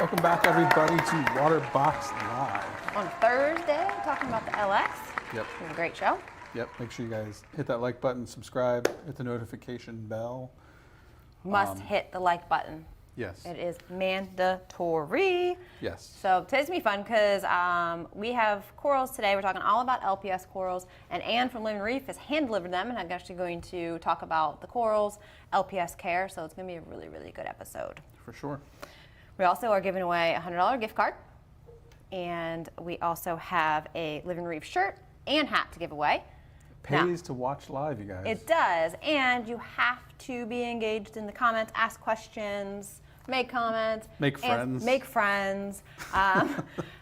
Welcome back, everybody, to Waterbox Live. On Thursday, talking about the LX. Yep. It was a great show. Yep. Make sure you guys hit that like button, subscribe, hit the notification bell. Must hit the like button. Yes. It is mandatory. Yes. So today's gonna be fun because we have corals today. We're talking all about LPS corals, and Anne from Living Reef has hand delivered them, and I'm actually going to talk about the corals, LPS care. So it's gonna be a really, really good episode. For sure. We also are giving away a $100 gift card, and we also have a Living Reef shirt and hat to give away. Pays to watch live, you guys. It does, and you have to be engaged in the comments, ask questions, make comments, make friends,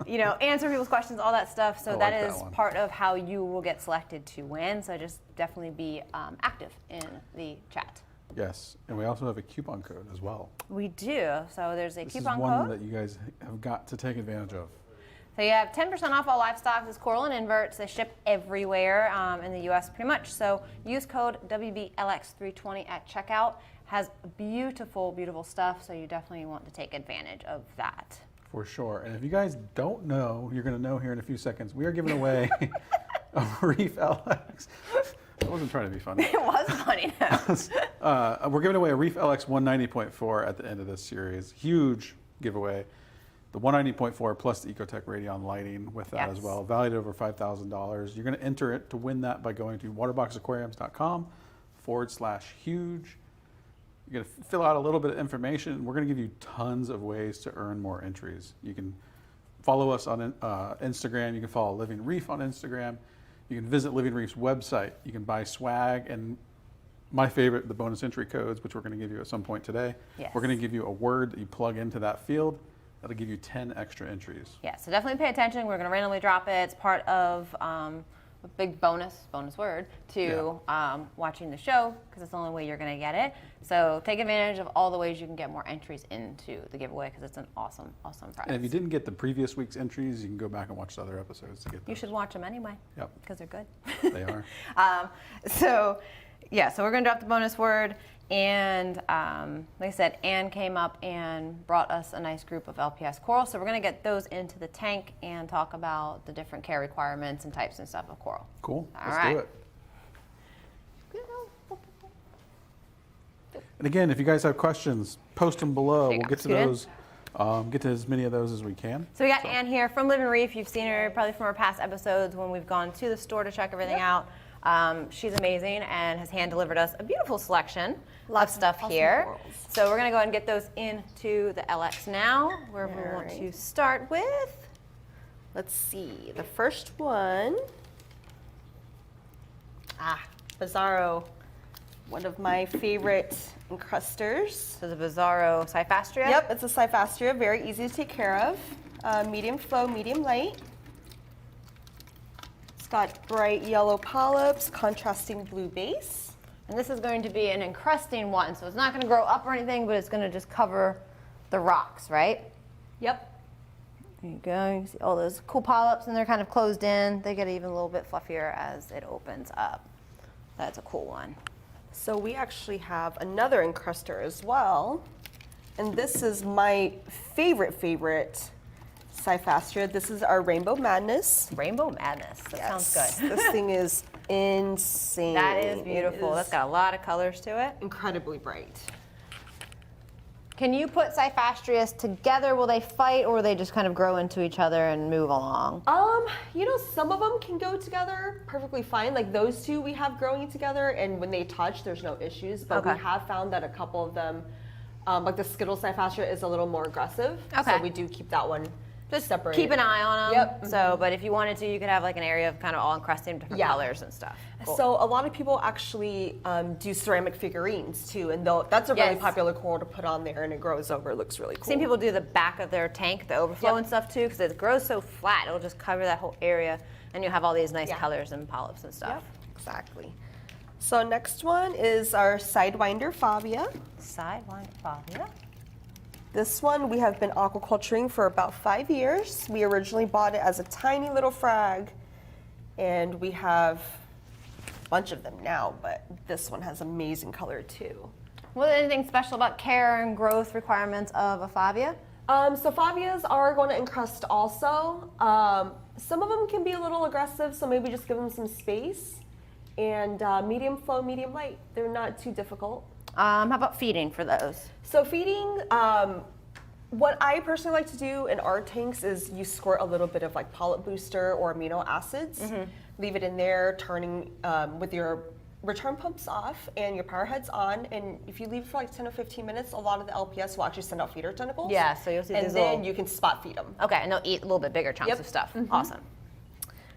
you know, answer people's questions, all that stuff. So that is one. part of how you will get selected to win. So just definitely be active in the chat. Yes, and we also have a coupon code as well. We do. So there's a coupon code. This is one code that you guys have got to take advantage of. So you have 10% off all livestock. This coral and inverts. They ship everywhere in the U.S. pretty much. So use code WBLX320 at checkout. Has beautiful, beautiful stuff. So you definitely want to take advantage of that. For sure. And if you guys don't know, you're going to know here in a few seconds. We are giving away a REEF LX. I wasn't trying to be funny. It was funny. We're giving away a REEF LX 190.4 at the end of this series. Huge giveaway. The 190.4 plus the EcoTech Radion lighting with that as well, valued at over $5,000. You're going to enter it to win that by going to waterboxaquariums.com/huge. You're going to fill out a little bit of information. We're going to give you tons of ways to earn more entries. You can follow us on Instagram. You can follow Living Reef on Instagram. You can visit Living Reef's website. You can buy swag and my favorite, the bonus entry codes, which we're going to give you at some point today. Yes. We're going to give you a word that you plug into that field. That'll give you 10 extra entries. Yeah, so definitely pay attention. We're going to randomly drop it. It's part of a big bonus word to watching the show, because it's the only way you're going to get it. So take advantage of all the ways you can get more entries into the giveaway, because it's an awesome, awesome prize. And if you didn't get the previous week's entries, you can go back and watch the other episodes to get those. You should watch them anyway. Yep. Because they're good. They are. So we're going to drop the bonus word. And like I said, Anne came up and brought us a nice group of LPS coral. So we're going to get those into the tank and talk about the different care requirements and types and stuff of coral. Cool. All Let's right. do it. And again, if you guys have questions, post them below. We'll get to those. Get to as many of those as we can. So we got Anne here from Living Reef. You've seen her probably from our past episodes when we've gone to the store to check everything out. She's amazing and has hand delivered us a beautiful selection of stuff here. Corals. So we're going to go ahead and get those into the LX now, where we want to start with. Let's see, the first one. Bizarro. One of my favorite encrusters. So the Bizarro cyphastrea? Yep, it's a cyphastrea, very easy to take care of. Medium flow, medium light. It's got bright yellow polyps, contrasting blue base. And this is going to be an encrusting one, so it's not going to grow up or anything, but it's going to just cover the rocks, right? Yep. There you go. You can see all those cool polyps, and they're kind of closed in. They get even a little bit fluffier as it opens up. That's a cool one. So we actually have another encruster as well. And this is my favorite cyphastrea. This is our Rainbow Madness. Rainbow Madness. That sounds good. This thing is insane. That is beautiful. That's got a lot of colors to it. Incredibly bright. Can you put cyphastreas together? Will they fight, or will they just kind of grow into each other and move along? You know, some of them can go together perfectly fine. Like those two we have growing together, and when they touch, there's no issues. But we have found that a couple of them, like the Skittle cyphastrea, is a little more aggressive. Okay. So we do keep that one just separate. Keep an eye on them. Yep. So, but if you wanted to, you could have like an area of kind of all encrusting different colors and stuff. Cool. So a lot of people actually do ceramic figurines too, and that's a really popular coral to put on there, and it grows over. It looks really cool. Seen people do the back of their tank, the overflow and stuff too, because it grows so flat. It'll just cover that whole area, and you have all these nice colors and polyps and stuff. Yep, exactly. So next one is our Sidewinder favia. Sidewinder favia. This one we have been aquaculturing for about 5 years. We originally bought it as a tiny little frag, and we have a bunch of them now, but this one has amazing color too. Was there anything special about care and growth requirements of a favia? So favias are going to encrust also. Some of them can be a little aggressive, so maybe just give them some space. And medium flow, medium light. They're not too difficult. How about feeding for those? So feeding, what I personally like to do in our tanks is you squirt a little bit of like polyp booster or amino acids, leave it in there, turning with your return pumps off and your power heads on, and if you leave it for like 10 or 15 minutes, a lot of the LPS will actually send out feeder tentacles. Yeah, so you'll see and these then little... you can spot feed them. Okay, and they'll eat a little bit bigger chunks of stuff. Awesome.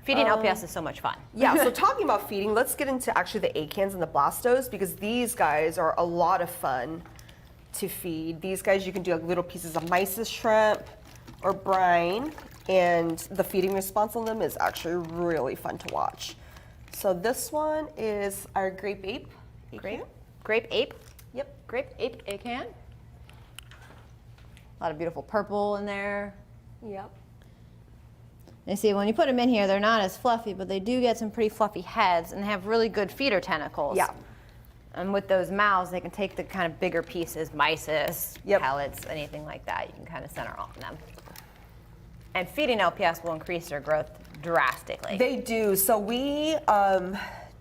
Feeding LPS is so much fun. Yeah, so talking about feeding, let's get into actually the acans and the blastos, because these guys are a lot of fun to feed. These guys, you can do like little pieces of mysis shrimp or brine, and the feeding response on them is actually really fun to watch. So this one is our grape ape. Grape ape? Yep. Grape ape acan. A lot of beautiful purple in there. Yep. And see, when you put them in here, they're not as fluffy, but they do get some pretty fluffy heads, and they have really good feeder tentacles. Yeah. And with those mouths, they can take the kind of bigger pieces, mysis, Yep. pellets, anything like that. You can kind of center on them. And feeding LPS will increase their growth drastically. They do. So we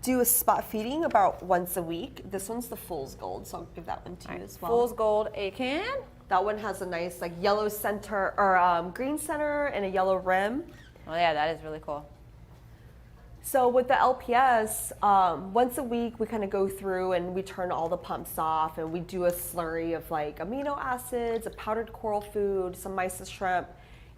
do a spot feeding about once a week. This one's the Fool's Gold, so I'll give that one to you as well. Fool's Gold acan. That one has a nice like yellow center or green center and a yellow rim. Oh yeah, that is really cool. So with the LPS, once a week we kind of go through and we turn all the pumps off and we do a slurry of like amino acids, a powdered coral food, some mysis shrimp,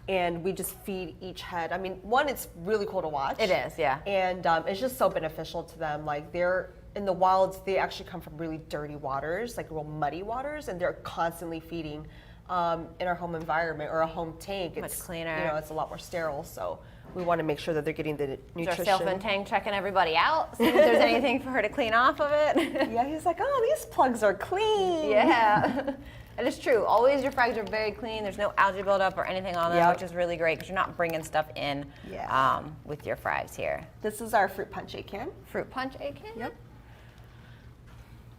and we just feed each head. I mean, one, it's really cool to watch. It is, yeah. And it's just so beneficial to them. Like they're in the wilds, they actually come from really dirty waters, like real muddy waters, and they're constantly feeding. In our home environment or a home tank, Much cleaner. You know, it's a lot more sterile. So we want to make sure that they're getting the nutrition. Is our salesman Tang checking everybody out, see if there's anything for her to clean off of it? Yeah, he's like, oh, these plugs are clean. Yeah. It is true. Always your frags are very clean. There's no algae buildup or anything on them, Yep. which is really great because you're not bringing stuff in with your frags here. This is our fruit punch acan. Fruit punch acan? Yep.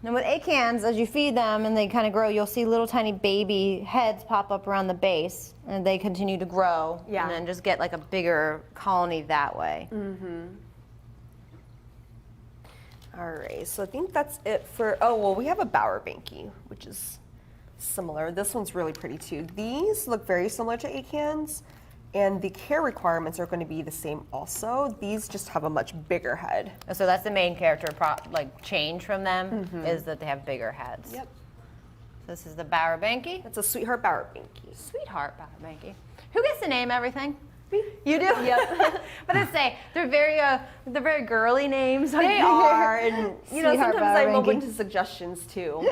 And with acans, as you feed them and they kind of grow, you'll see little tiny baby heads pop up around the base, and they continue to grow. Yeah. And then just get like a bigger colony that way. All right, so I think that's it for, oh, well, we have a Bauerbanki, which is similar. This one's really pretty too. These look very similar to acans, and the care requirements are going to be the same also. These just have a much bigger head. So that's the main character change from them is that they have bigger heads. Yep. This is the Bauerbanki. That's a Sweetheart Bauerbanki. Sweetheart Bauerbanki. Who gets to name everything? You do? Yep. But they're very girly names. They are, and you know, Sweetheart sometimes I'm Bauerbanki. open to suggestions too.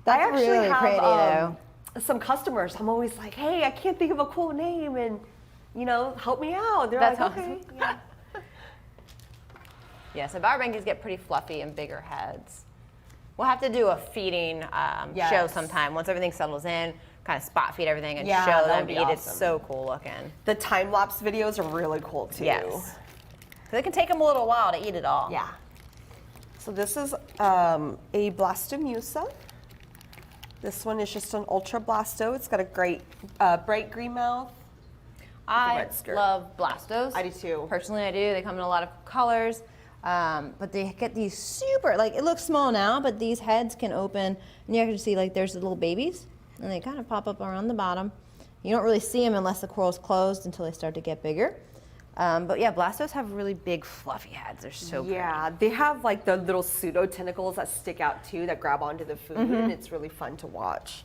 That's I actually really have pretty though. some customers. I'm always like, hey, I can't think of a cool name, and you know, help me out. They're That's like, awesome. okay. Yeah. Yeah, so Bauerbankis get pretty fluffy and bigger heads. We'll have to do a feeding show Yes. sometime once everything settles in. Kind of spot feed everything and Yeah, show that them would eat. be It's awesome. so cool looking. The time lapse videos are really cool too. Yes. So it can take them a little while to eat it all. Yeah. So this is a Blastoomusa. This one is just an ultra blasto. It's got a great bright green mouth. I red skirt. love blastos. I do too. Personally, I do. They come in a lot of colors. But they get these super, like it looks small now, but these heads can open, and you can see like there's the little babies, and they kind of pop up around the bottom. You don't really see them unless the coral's closed until they start to get bigger. But yeah, blastos have really big fluffy heads. They're so pretty. Yeah, they have like the little pseudo tentacles that stick out too, that grab onto the food, and it's really fun to watch.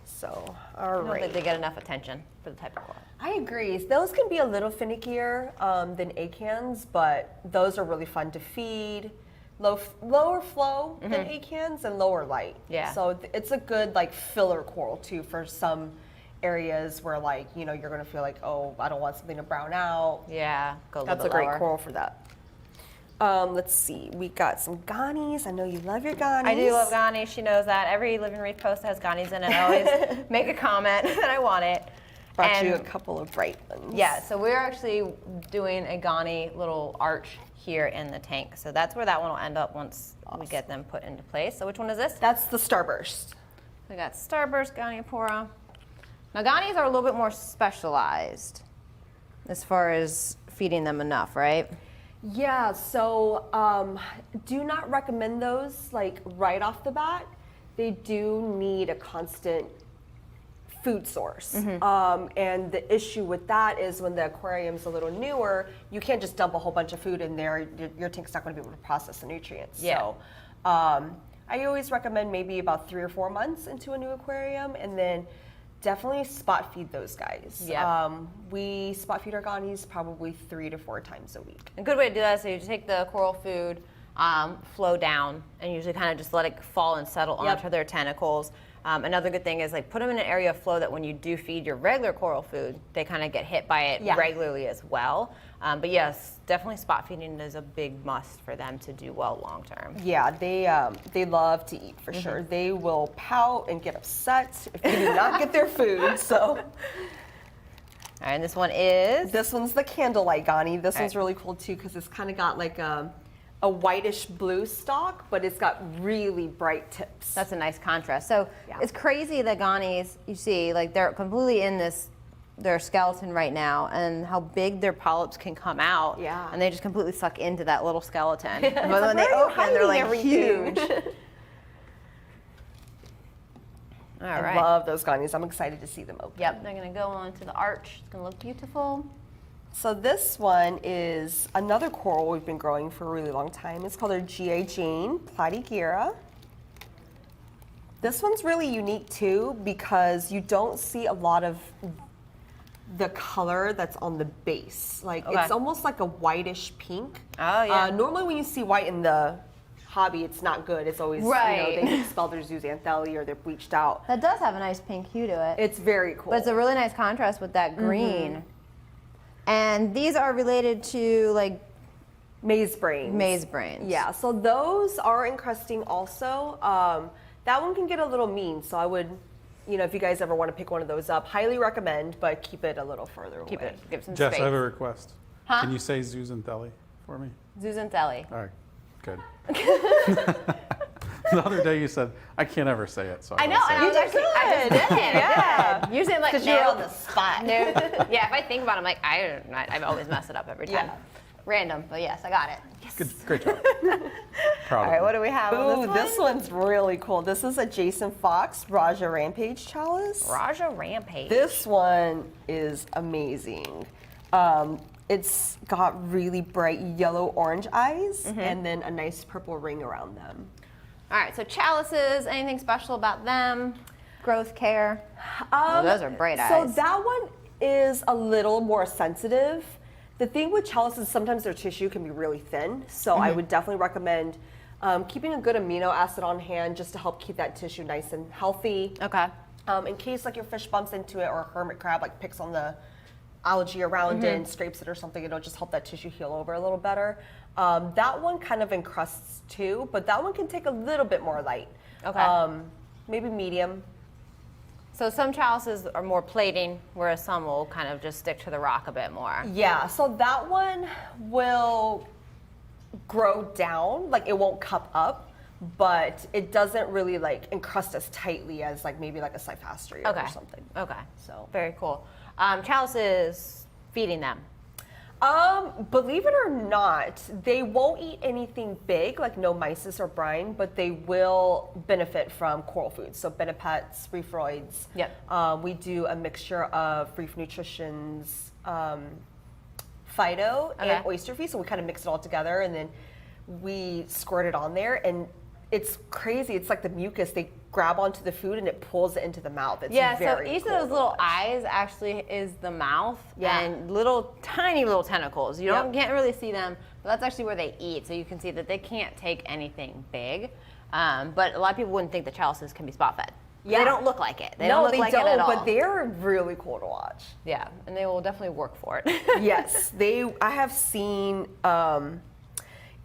So, all I don't right. think they get enough attention for the type of coral. I agree. Those can be a little finickier than acans, but those are really fun to feed. Lower flow than acans and lower light. Yeah. So it's a good like filler coral too for some areas where like, you know, you're gonna feel like, oh, I don't want something to brown out. Yeah, go a little That's a bit great lower. coral for that. Let's see. We got some Gonies. I know you love your Gonies. I do love Gani. She knows that. Every Living Reef post that has Ganis in it. I always make a comment that I want it. Brought you a And- couple of bright ones. Yeah, so we're actually doing a Gani little arch here in the tank. So that's where that one will end up once we get them put into place. So which one is this? That's the Starburst. We got Starburst, Goniopora. Now, Gonies are a little bit more specialized as far as feeding them enough, right? Yeah, so do not recommend those like right off the bat. They do need a constant food source. And the issue with that is when the aquarium's a little newer, you can't just dump a whole bunch of food in there. Your tank's not going to be able to process the nutrients. Yeah. So I always recommend maybe about 3 or 4 months into a new aquarium, and then definitely spot feed those guys. Yeah. We spot feed our Gonies probably 3 to 4 times a week. A good way to do that is you take the coral food, flow down, and usually kind of just let it fall and settle onto their tentacles. Another good thing is like put them in an area of flow that when you do feed your regular coral food, they kind of get hit by it regularly as well. But yes, definitely spot feeding is a big must for them to do well long term. Yeah, they love to eat for sure. They will pout and get upset if you do not get their food. So, All right, and this one is? This one's the candlelight Goni. This one's really cool too because it's kind of got like a whitish blue stalk, but it's got really bright tips. That's a nice contrast. So it's crazy that Gonies, you see, like they're completely in their skeleton right now, and how big their polyps can come out. Yeah. And they just completely suck into that little skeleton. But It's when like, they where are you open, they're like hiding huge. All I right. love those Gonies. I'm excited to see them open. Yep, they're gonna go on to the arch. It's gonna look beautiful. So this one is another coral we've been growing for a really long time. It's called our G.A. Jane Platygyra. This one's really unique too because you don't see a lot of the color that's on the base. Like it's almost like a whitish pink. Oh yeah. Normally when you see white in the hobby, it's not good. It's always, Right. they expel their zooxanthellae or they're bleached out. That does have a nice pink hue to it. It's very cool. But it's a really nice contrast with that green. And these are related to like Maze brains. maze brains. Yeah, so those are encrusting also. That one can get a little mean, so I would, if you guys ever want to pick one of those up, highly recommend, but keep it a little further away. Give some Jess, space. I have a request. Huh? Can you say zooxanthellae for me? Zooxanthellae. All right, good. The other day you said, I can't ever say it, so I know, say and I it. was actually, I just did it. Yeah. Usually I'm like, Because you're on the spot. No. Yeah, if I think about it, I'm like, I always mess it up every time. Yeah. Random, but yes, I got it. Yes. Good, great job. Proud All right, of what you. do we have on Ooh, this this one's really cool. This is a Jason Fox Raja Rampage Chalice. Raja Rampage. This one is amazing. It's got really bright yellow-orange eyes and then a nice purple ring around them. All right, so chalices, anything special about them? Growth care? Those are bright eyes. So that one is a little more sensitive. The thing with chalices, sometimes their tissue can be really thin, so I would definitely recommend keeping a good amino acid on hand just to help keep that tissue nice and healthy. Okay. In case like your fish bumps into it or a hermit crab like picks on the algae around it and scrapes it or something, it'll just help that tissue heal over a little better. That one kind of encrusts too, but that one can take a little bit more light. Okay. Maybe medium. So some chalices are more plating, whereas some will kind of just stick to the rock a bit more. Yeah, so that one will grow down, like it won't cup up, but it doesn't really like encrust as tightly as like maybe like a cyphastrea or something. Okay. So Very cool. Chalices, feeding them. Believe it or not, they won't eat anything big, like no mysis or brine, but they will benefit from coral foods. So benepets, reefroids. Yep. We do a mixture of Reef Nutrition's phyto and oyster feed, so we kind of mix it all together and then we squirt it on there, and it's crazy. It's like the mucus. They grab onto the food and it pulls it into the mouth. It's Yeah, so very each cool of those to little watch. eyes actually is the mouth Yeah. and little tiny little tentacles. You can't really see them, but that's actually where they eat. So you can see that they can't take anything big. But a lot of people wouldn't think that chalices can be spot fed. Yeah. They don't look like it. They don't look like it at all. But they're really cool to watch. Yeah, and they will definitely work for it. Yes, I have seen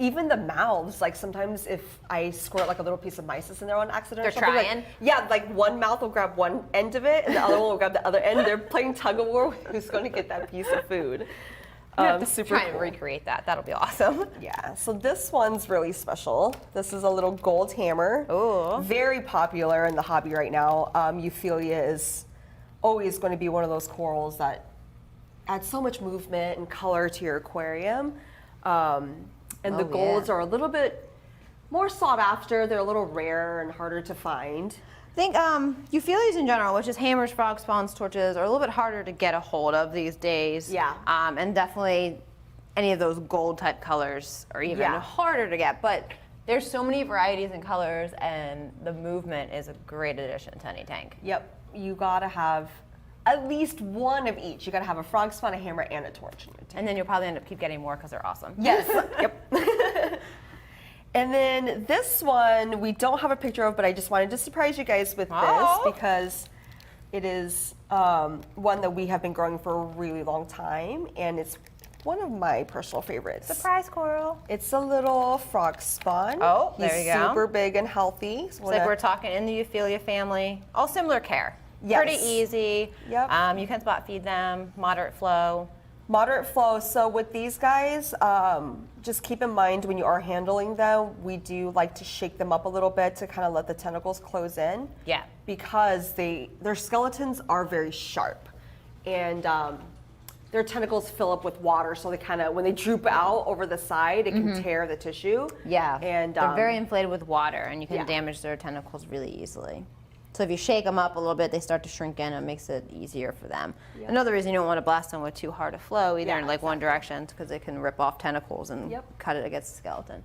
even the mouths. Like sometimes if I squirt like a little piece of mysis in there on accident, They're or something, trying? Like, yeah, like one mouth will grab one end of it, and the other one will grab the other end. They're playing tug of war with who's going to get that piece of food. Super Trying to cool. recreate that. That'll be awesome. Yeah, so this one's really special. This is a little gold hammer. Ooh. Very popular in the hobby right now. Euphyllia is always going to be one of those corals that add so much movement and color to your aquarium. And the golds are a little bit more sought after. They're a little rarer and harder to find. I think euphyllias in general, which is hammers, frogs, spawns, torches, are a little bit harder to get a hold of these days. Yeah. And definitely any of those gold type colors are even harder to get. But there's so many varieties and colors, and the movement is a great addition to any tank. Yep. You got to have at least one of each. You got to have a frog spawn, a hammer, and a torch in your tank. And then you'll probably end up keep getting more because they're awesome. Yes. Yep. And then this one we don't have a picture of, but I just wanted to surprise you guys with this because it is one that we have been growing for a really long time, and it's one of my personal favorites. Surprise coral. It's a little frog spawn. Oh, there you go. He's super big and healthy. It's like we're talking in the euphyllia family. All similar care. Yes. Pretty easy. Yep. You can spot feed them, moderate flow. Moderate flow. So with these guys, just keep in mind when you are handling them, we do like to shake them up a little bit to kind of let the tentacles close in. Yeah. Because their skeletons are very sharp, and their tentacles fill up with water, so they kind of, when they droop out over the side, it can tear the tissue. Yeah. And they're very inflated with water, and you can damage their tentacles really easily. So if you shake them up a little bit, they start to shrink in, and it makes it easier for them. Yeah. Another reason you don't want to blast them with too hard a flow either in like one direction, because it can rip off tentacles and cut it against the skeleton.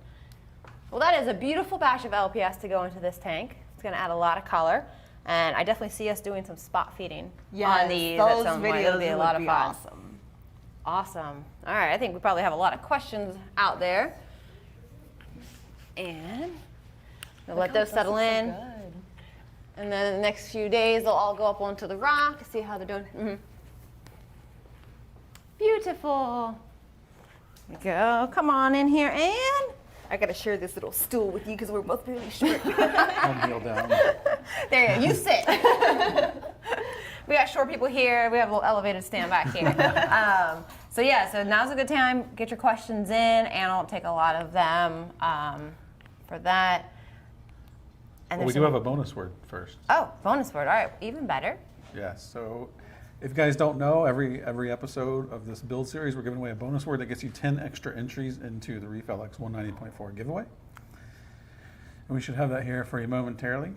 Well, that is a beautiful batch of LPS to go into this tank. It's going to add a lot of color, and I definitely see us doing some spot feeding on these at some point. It'll be a lot of fun. Awesome. Awesome. All right, I think we probably have a lot of questions out there. And we'll let those settle in. So and then the next few days, they'll all go up onto the rock to see how they're doing. Beautiful. There we go. Come on in here, Anne. I got to share this little stool with you because we're both really short. I'll kneel down. There you go. You sit. We got short people here. We have a little elevated stand back here. So yeah, so now's a good time. Get your questions in. Anne will take a lot of them for that. And Well, we do have a bonus word first. Oh, bonus word. All right, even better. Yes. So if you guys don't know, every episode of this build series, we're giving away a bonus word that gets you 10 extra entries into the REEF LX 190.4 giveaway. And we should have that here for you momentarily.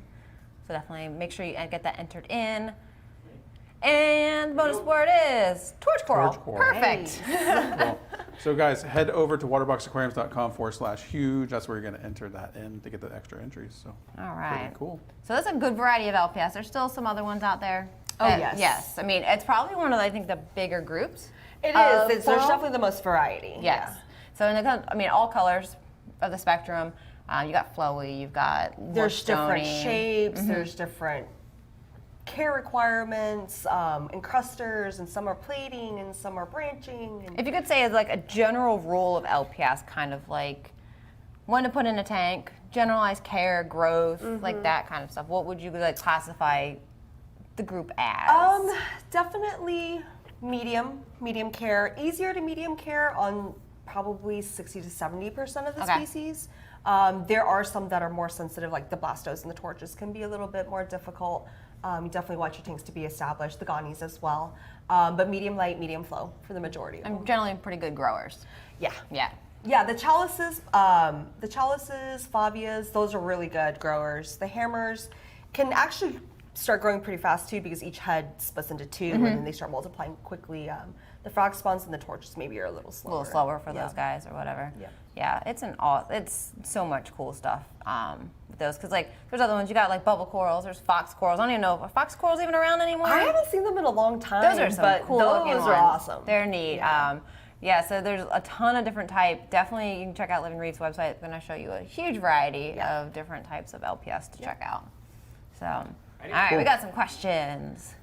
So definitely make sure you get that entered in. And the bonus word is torch coral. Torch coral. Perfect. Cool. So guys, head over to waterboxaquariums.com/huge. That's where you're going to enter that in to get the extra entries. So all right. pretty cool. So that's a good variety of LPS. There's still some other ones out there. Oh, yes. Yes. I mean, it's probably one of, I think, the bigger groups. It is. There's definitely the most variety. Yes. Yeah. So, I mean, all colors of the spectrum. You got flowy, you've got There's different stony. shapes, there's different care requirements, encrusters, and some are plating and some are branching. And If you could say as like a general rule of LPS, kind of like when to put in a tank, generalized care, growth, like that kind of stuff, what would you like classify the group as? Definitely medium care, easier to medium care on probably 60 to 70% of the species. There are some that are more sensitive, like the blastos and the torches can be a little bit more difficult. You definitely want your tanks to be established, the gonies as well. But medium light, medium flow for the majority of them. I'm generally pretty good growers. Yeah. Yeah. Yeah, the chalices, favias, those are really good growers. The hammers can actually start growing pretty fast too because each head splits into two and then they start multiplying quickly. The frog spawns and the torches maybe are a little slower. A little slower for those guys or whatever. Yeah. Yeah, it's so much cool stuff with those because like there's other ones you got like bubble corals, there's fox corals. I don't even know if fox corals even around anymore. I haven't seen them in a long time. Those are some but cool looking those ones. are awesome. They're neat. Yeah, so there's a ton of different type. Definitely you can check out Living Reef's website. It's going to show you a huge variety of different types of LPS to check out. So, all right, we got some questions.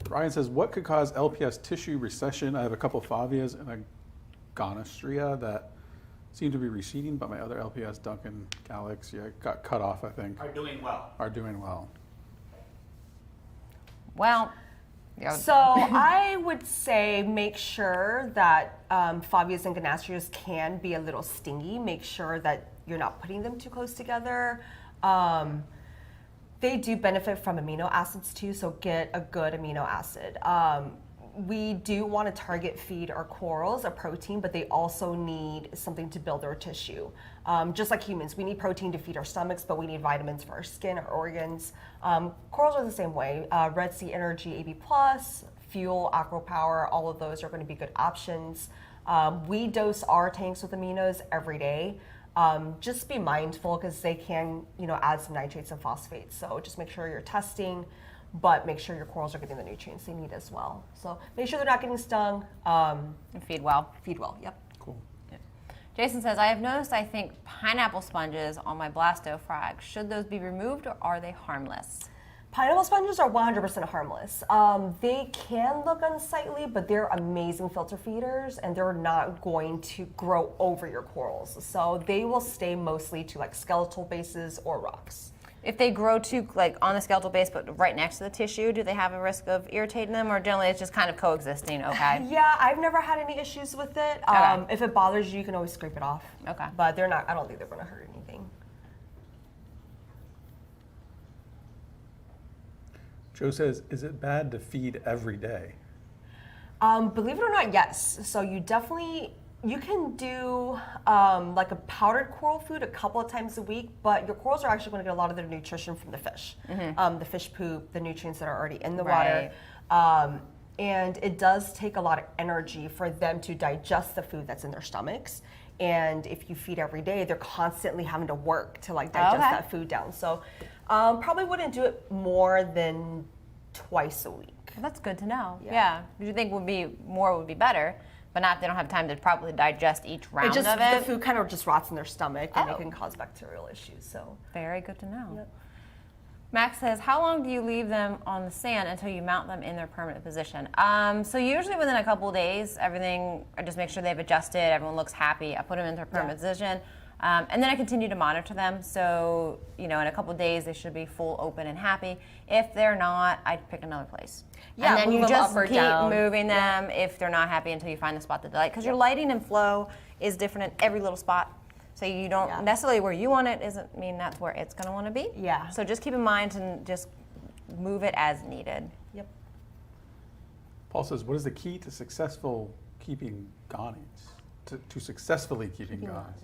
Ryan says, what could cause LPS tissue recession? I have a couple of favias and a Goniopora that seem to be receding, but my other LPS, Duncan, Galaxy, got cut off, I think. Are doing well. Are doing well. Well, so I would say make sure that favias and Gonioporas can be a little stingy. Make sure that you're not putting them too close together. They do benefit from amino acids too, so get a good amino acid. We do want to target feed our corals a protein, but they also need something to build their tissue. Just like humans, we need protein to feed our stomachs, but we need vitamins for our skin, our organs. Corals are the same way. Red Sea Energy, AB+, Fuel, AquaPower, all of those are going to be good options. We dose our tanks with aminos every day. Just be mindful because they can, add some nitrates and phosphates. So just make sure you're testing, but make sure your corals are getting the nutrients they need as well. So make sure they're not getting stung. And feed well. Feed well, yep. Cool. Jason says, I have noticed, I think, pineapple sponges on my blasto frag. Should those be removed or are they harmless? Pineapple sponges are 100% harmless. They can look unsightly, but they're amazing filter feeders and they're not going to grow over your corals. So they will stay mostly to like skeletal bases or rocks. If they grow too, like on the skeletal base, but right next to the tissue, do they have a risk of irritating them, or generally it's just kind of coexisting, okay? Yeah, I've never had any issues with it. Okay. If it bothers you, you can always scrape it off. Okay. But they're not, I don't think they're gonna hurt anything. Joe says, is it bad to feed every day? Believe it or not, yes. So you can do like a powdered coral food a couple of times a week, but your corals are actually going to get a lot of their nutrition from the fish. The fish poop, the nutrients that are already in the water. And it does take a lot of energy for them to digest the food that's in their stomachs. And if you feed every day, they're constantly having to work to like digest that food down. So probably wouldn't do it more than twice a week. Well, that's good to know. Yeah. You think more would be better, but not if they don't have time to properly digest each round of it. The food kind of just rots in their stomach and it can cause bacterial issues. So very good to know. Yep. Max says, how long do you leave them on the sand until you mount them in their permanent position? So usually within a couple of days, I just make sure they've adjusted, everyone looks happy, I put them in their permanent position. And then I continue to monitor them. So, in a couple of days, they should be full open and happy. If they're not, I'd pick another place. Yeah, and then move you them just up or keep down. moving them if they're not happy until you find the spot that they like. Because your lighting and flow is different in every little spot. So you don't necessarily where you want it doesn't mean that's where it's going to want to be. Yeah. So just keep in mind and just move it as needed. Yep. Paul says, what is the key to successful keeping gonies? To successfully keeping gonies?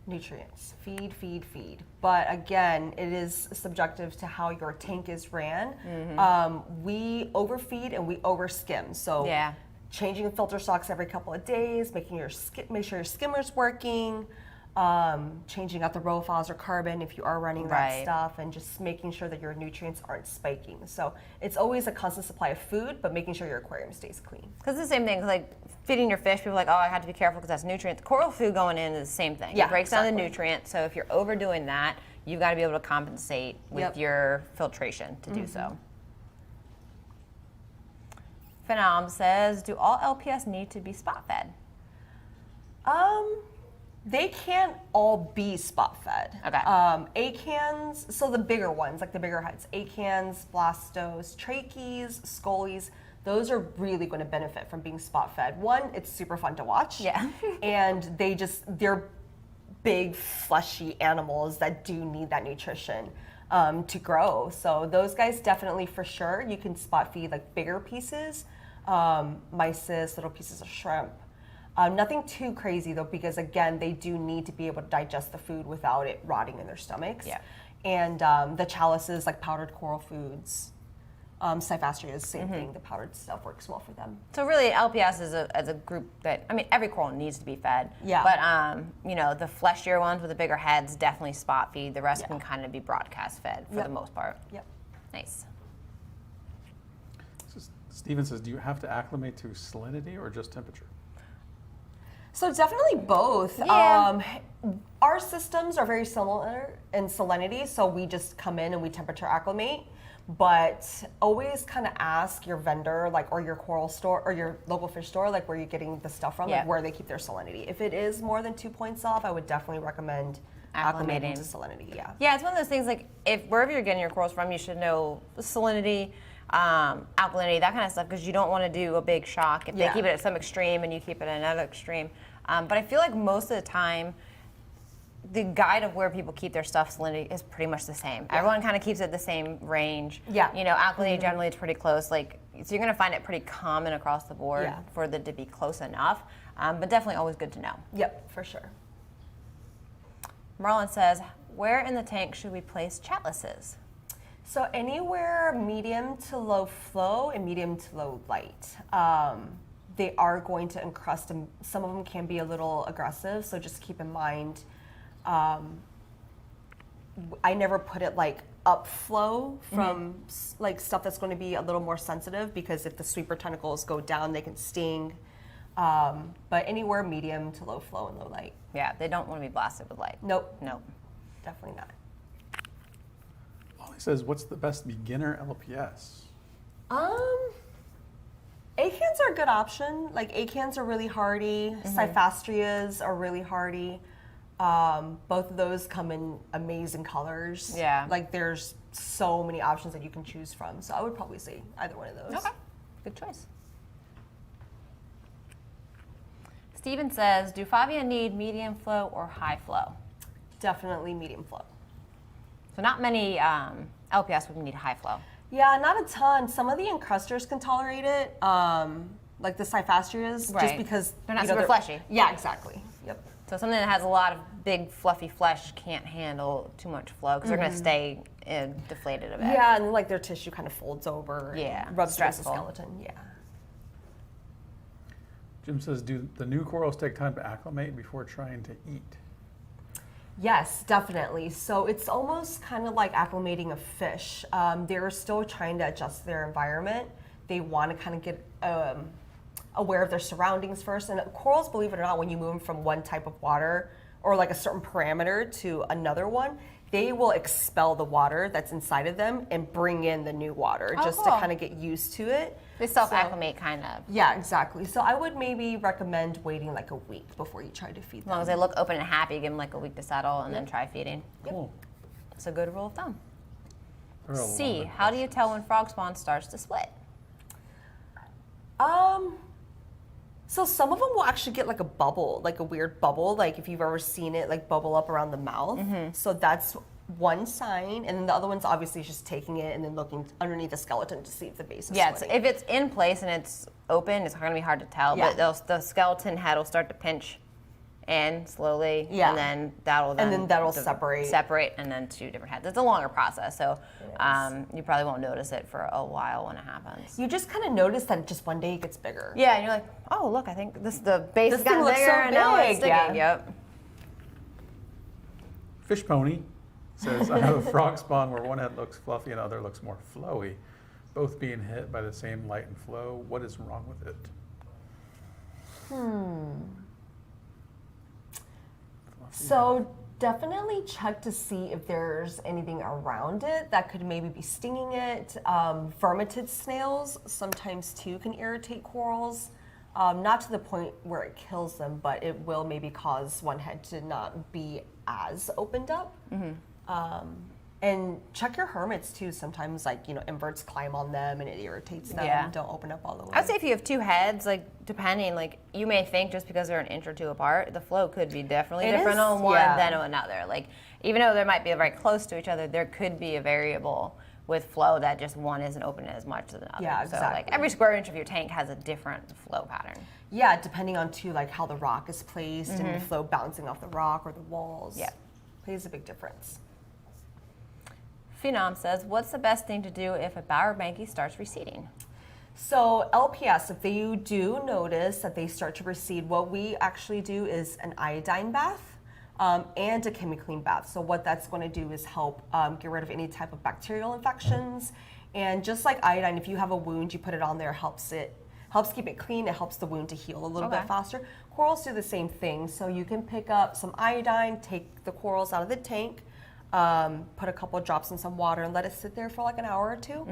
Nutrients. Feed. But again, it is subjective to how your tank is ran. We overfeed and we overskim. So changing filter stocks every couple of days, make sure your skimmer's working, changing out the row files or carbon if you are running that stuff, and just making sure that your nutrients aren't spiking. So it's always a constant supply of food, but making sure your aquarium stays clean. Because it's the same thing, like feeding your fish, people are like, oh, I have to be careful because that's nutrients. Coral food going in is the same thing. It breaks down the nutrients, so if you're overdoing that, you've got to be able to compensate with your filtration to do so. Phenom says, do all LPS need to be spot fed? They can't all be spot fed. Okay. Acans, so the bigger ones, like the bigger heads, acans, blastos, trachees, scolies, those are really going to benefit from being spot fed. One, it's super fun to watch. Yeah. And they're big, fleshy animals that do need that nutrition to grow. So those guys definitely, for sure, you can spot feed like bigger pieces, mysis, little pieces of shrimp. Nothing too crazy though, because again, they do need to be able to digest the food without it rotting in their stomachs. Yeah. And the chalices, like powdered coral foods, cyphastrea is the same thing. The powdered stuff works well for them. So really, LPS is as a group that, every coral needs to be fed. Yeah. But, the fleshier ones with the bigger heads definitely spot feed. The rest can kind of be broadcast fed for the most part. Yep. Nice. So Steven says, do you have to acclimate to salinity or just temperature? So definitely both. Yeah. Our systems are very similar in salinity, so we just come in and we temperature acclimate. But always kind of ask your vendor, or your coral store or your local fish store, where you're getting the stuff from, where they keep their salinity. If it is more than 2 points off, I would definitely recommend acclimating to salinity. Yeah. Yeah, it's one of those things if wherever you're getting your corals from, you should know salinity, alkalinity, that kind of stuff, because you don't want to do a big shock if they keep it at some extreme and you keep it at another extreme. But I feel like most of the time, the guide of where people keep their stuff salinity is pretty much the same. Everyone kind of keeps it the same range. Yeah. You know, alkalinity generally it's pretty close. Like, so you're going to find it pretty common across the board for it to be close enough. But definitely always good to know. Yep, for sure. Marlon says, where in the tank should we place chatlasses? So anywhere medium to low flow and medium to low light. They are going to encrust, and some of them can be a little aggressive, so just keep in mind. I never put it like upflow from like stuff that's going to be a little more sensitive, because if the sweeper tentacles go down, they can sting. But anywhere medium to low flow and low light. Yeah, they don't want to be blasted with light. Nope. Nope. Definitely not. Ollie says, what's the best beginner LPS? Acans are a good option. Like, acans are cyphastreas are really hardy. Both of those come in amazing colors. Yeah. Like, there's so many options that you can choose from. So I would probably say either one of those. Okay. Good choice. Steven says, do favia need medium flow or high flow? Definitely medium flow. So not many LPS would need high flow. Yeah, not a ton. Some of the encrusters can tolerate it, like the cyphastreas, just because they're not super fleshy. Yeah, exactly. Yep. So something that has a lot of big fluffy flesh can't handle too much flow because they're going to stay deflated a bit. Yeah, and like their tissue kind of folds over. Yeah, and rubs against the stressful. skeleton. Yeah. Jim says, do the new corals take time to acclimate before trying to eat? Yes, definitely. So it's almost kind of like acclimating a fish. They're still trying to adjust to their environment. They want to kind of get aware of their surroundings first. And corals, believe it or not, when you move them from one type of water or like a certain parameter to another one, they will expel the water that's inside of them and bring in the new water just to kind of get used to it. They self-acclimate kind of. Yeah, exactly. So I would maybe recommend waiting like a week before you try to feed them. As long as they look open and happy, give them like a week to settle and then try feeding. Cool. It's a good rule of thumb. There are a lot C, of how do you tell when frog spawn starts to split? So some of them will actually get like a bubble, like a weird bubble, like if you've ever seen it like bubble up around the mouth. So that's one sign, and then the other one's obviously just taking it and then looking underneath the skeleton to see if the base is splitting. If it's in place and it's open, it's going to be hard to tell, but the skeleton head will start to pinch in slowly, and then that'll separate, and then two different heads. It's a longer process, so you probably won't notice it for a while when it happens. You just kind of notice that just one day it gets bigger. Yeah, and you're like, oh look, I think the base has gotten looks bigger, so and now it's big. sticking. Yeah. Yep. Fish Pony says, I have a frog spawn where one head looks fluffy and the other looks more flowy, both being hit by the same light and flow. What is wrong with it? So definitely check to see if there's anything around it that could maybe be stinging it. Vermitid snails sometimes too can irritate corals. Not to the point where it kills them, but it will maybe cause one head to not be as opened up. And check your hermits too. Sometimes inverts climb on them and it irritates them. Yeah. Don't open up all the way. I would say if you have two heads, depending, you may think just because they're an inch or two apart, the flow could be definitely different on one than on another. Even though they might be very close to each other, there could be a variable with flow that just one isn't open as much as another. Yeah, exactly. So every square inch of your tank has a different flow pattern. Yeah, depending on too how the rock is placed and the flow bouncing off the rock or the walls. Yeah. Plays a big difference. Phenom says, what's the best thing to do if a Bauerbanki starts receding? So LPS, if you do notice that they start to recede, what we actually do is an iodine bath and a chemically bath. So what that's going to do is help get rid of any type of bacterial infections. And just like iodine, if you have a wound, you put it on there, helps keep it clean. It helps the wound to heal a little bit faster. Corals do the same thing. So you can pick up some iodine, take the corals out of the tank, put a couple of drops in some water and let it sit there for like an hour or two.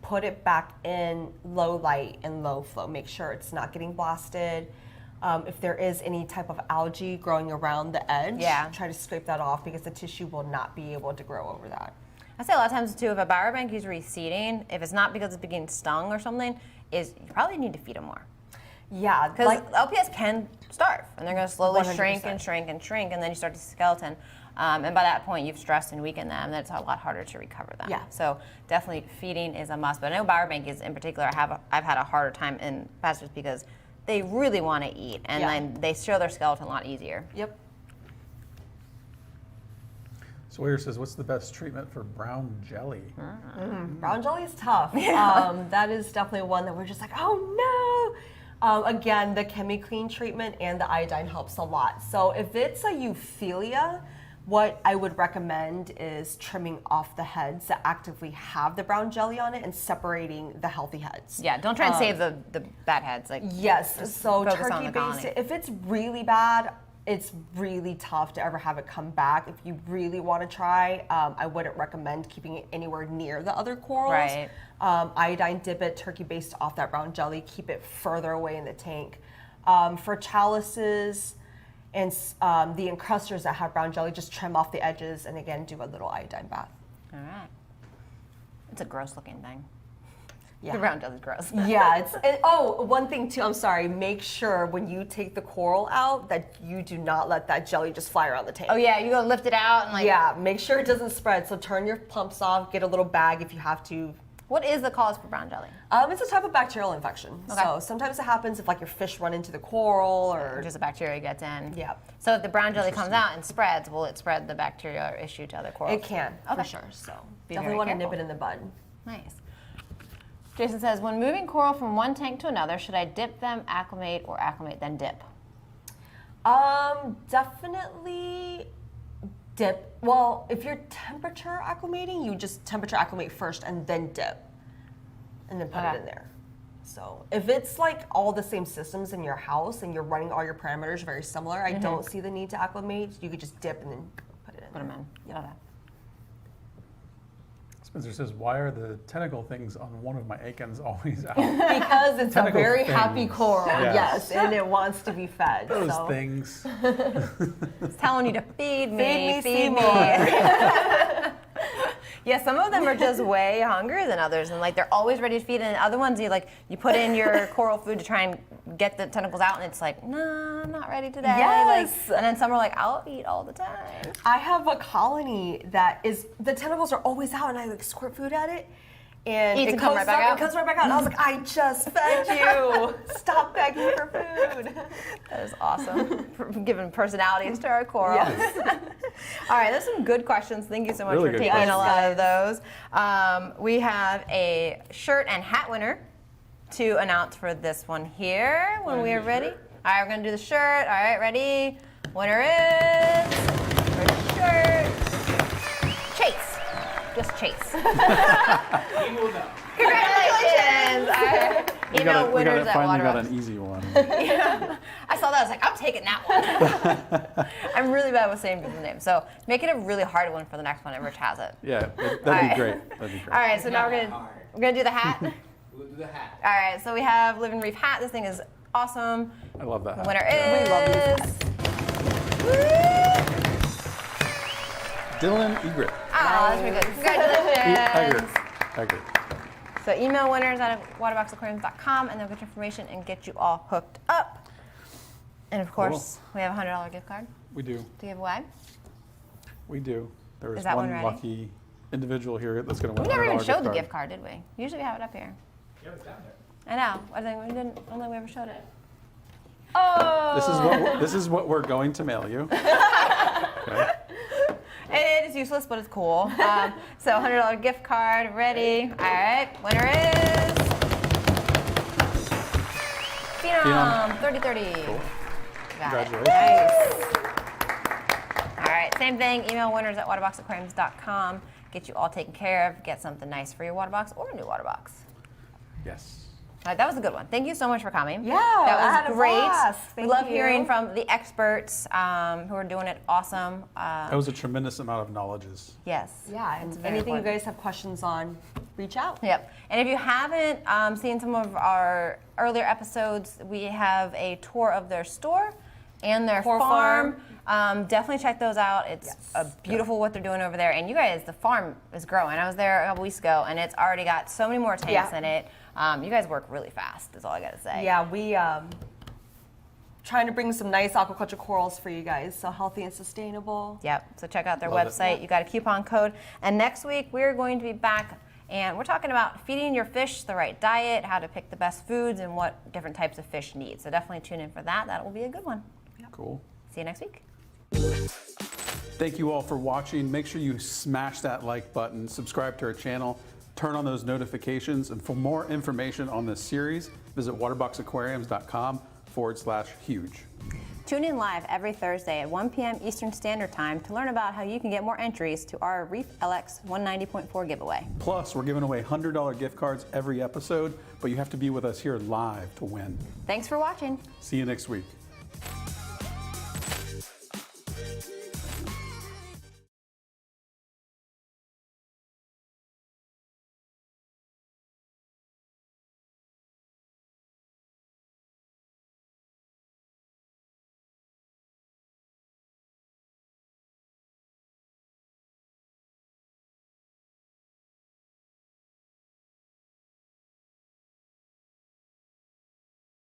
Put it back in low light and low flow. Make sure it's not getting blasted. If there is any type of algae growing around the edge, try to scrape that off because the tissue will not be able to grow over that. I say a lot of times too, if a Bauerbanki is receding, if it's not because it's getting stung or something, you probably need to feed them more. Yeah, because LPS can starve, and they're going to slowly shrink 100%. and shrink and shrink, and then you start to see skeleton. And by that point, you've stressed and weakened them. That's a lot harder to recover them. Yeah. So definitely feeding is a must. But I know Bauerbanki in particular, I've had a harder time in past just because they really want to eat, and then they show their skeleton a lot easier. Yep. Mm. Sawyer says, what's the best treatment for brown jelly? Brown jelly is tough. That is definitely one that we're just like, oh no. Again, the ChemiClean treatment and the iodine helps a lot. So if it's a euphilia, what I would recommend is trimming off the heads that actively have the brown jelly on it and separating the healthy heads. Yeah, don't try and save the bad heads. Like Yes, so focus on turkey the based, colony. if it's really bad, it's really tough to ever have it come back. If you really want to try, I wouldn't recommend keeping it anywhere near the other corals. Right. Iodine dip it, turkey based off that brown jelly, keep it further away in the tank. For chalices and the encrusters that have brown jelly, just trim off the edges and again do a little iodine bath. All right. It's a gross looking thing. Yeah. The brown jelly's gross. Yeah, one thing too, I'm sorry, make sure when you take the coral out that you do not let that jelly just fly around the tank. Oh yeah, you go lift it out and like. Yeah, make sure it doesn't spread. So turn your pumps off, get a little bag if you have to. What is the cause for brown jelly? It's a type of bacterial infection. Okay. So sometimes it happens if like your fish run into the coral or. Just a bacteria gets in. Yeah. So if the brown jelly comes out and spreads, will it spread the bacteria issue to other corals? It can, Okay. for sure. So Be definitely very want to nip careful. it in the bud. Nice. Jason says, when moving coral from one tank to another, should I dip them, acclimate, or acclimate then dip? Definitely dip. Well, if you're temperature acclimating, you just temperature acclimate first and then dip. And then put Okay. it in there. So if it's like all the same systems in your house and you're running all your parameters very similar, I don't see the need to acclimate. You could just dip and then put it in. Put them in. Yeah. Okay. Spencer says, why are the tentacle things on one of my acans always out? Because it's a Tentacle very happy things. coral, Yes. yes, and it wants to be fed. Those so. things. It's telling you to feed me, Feed me, see Yeah, some of them are just way hungrier than others, and like they're always ready to feed. And other ones, you put in your coral food to try and get the tentacles out, and it's like, no, I'm not ready today. Yes. Like, and then some are like, I'll eat all the time. I have a colony that is, the tentacles are always out and I like squirt food at it. And Eats it and come right back up, out? It comes right back out. And I was like, I just fed you. Stop begging for food. That is awesome. Giving personalities to our corals. Yes. All right, there's some good questions. Thank you so much Really for good taking a questions. lot of those. We have a shirt and hat winner to announce for this one here when we are ready. All right, we're going to do the shirt. All right, ready? Winner is for shirt, Chase. Just Chase. Congratulations. All right. Email winners at finally got Waterbox. an easy one. Yeah. I saw that. I was like, I'm taking that one. I'm really bad with saying people's names. So make it a really hard one for the next one if Rich has it. Yeah, that'd All right. be great. That'd be great. All right, so now we're gonna do the hat. We'll do the hat. All right, so we have Living Reef hat. This thing is awesome. I love that. The winner We love is Dylan Egret. Ah, that's pretty good. Congratulations. Egret. So email winners at waterboxaquariums.com and they'll get your information and get you all hooked up. And of course, we have a $100 gift card We do. to give away. We do. There Is is that one one ready? lucky individual here that's going to We win a never $100 even showed the card. gift card, did we? Usually we have it up here. Yeah, it's down there. I know. I think we didn't. I don't think we ever showed it. Oh. This is what we're going to mail you. Okay. It is useless, but it's cool. So $100 gift card, ready. All right, winner is Phenom 3030. Cool. Got it. Congratulations. Nice. All right, same thing. Email winners at waterboxaquariums.com. Get you all taken care of. Get something nice for your water box or a new water box. Yes. All right, that was a good one. Thank you so much for coming. Yeah, that was I had a great. blast. We Thank love you. hearing from the experts who are doing it awesome. That was a tremendous amount of knowledges. Yes. Yeah, It's and very anything you important. guys have questions on, reach out. Yep. And if you haven't seen some of our earlier episodes, we have a tour of their store and their Core farm. Definitely check those out. It's Yes. beautiful what they're doing over there. And you guys, the farm is growing. I was there a couple weeks ago, and it's already got so many more tanks Yeah. in it. You guys work really fast, is all I got to say. Yeah, we trying to bring some nice aquaculture corals for you guys, so healthy and sustainable. Yep, so check out their Love it. website. You got a coupon code. And next week, we're going to be back and we're talking about feeding your fish the right diet, how to pick the best foods, and what different types of fish need. So definitely tune in for that. That will be a good one. Cool. See you next week. Thank you all for watching. Make sure you smash that like button, subscribe to our channel, turn on those notifications, and for more information on this series, visit waterboxaquariums.com/huge. Tune in live every Thursday at 1 p.m. Eastern Standard Time to learn about how you can get more entries to our REEF LX 190.4 giveaway. Plus, we're giving away $100 gift cards every episode, but you have to be with us here live to win. Thanks for watching. See you next week.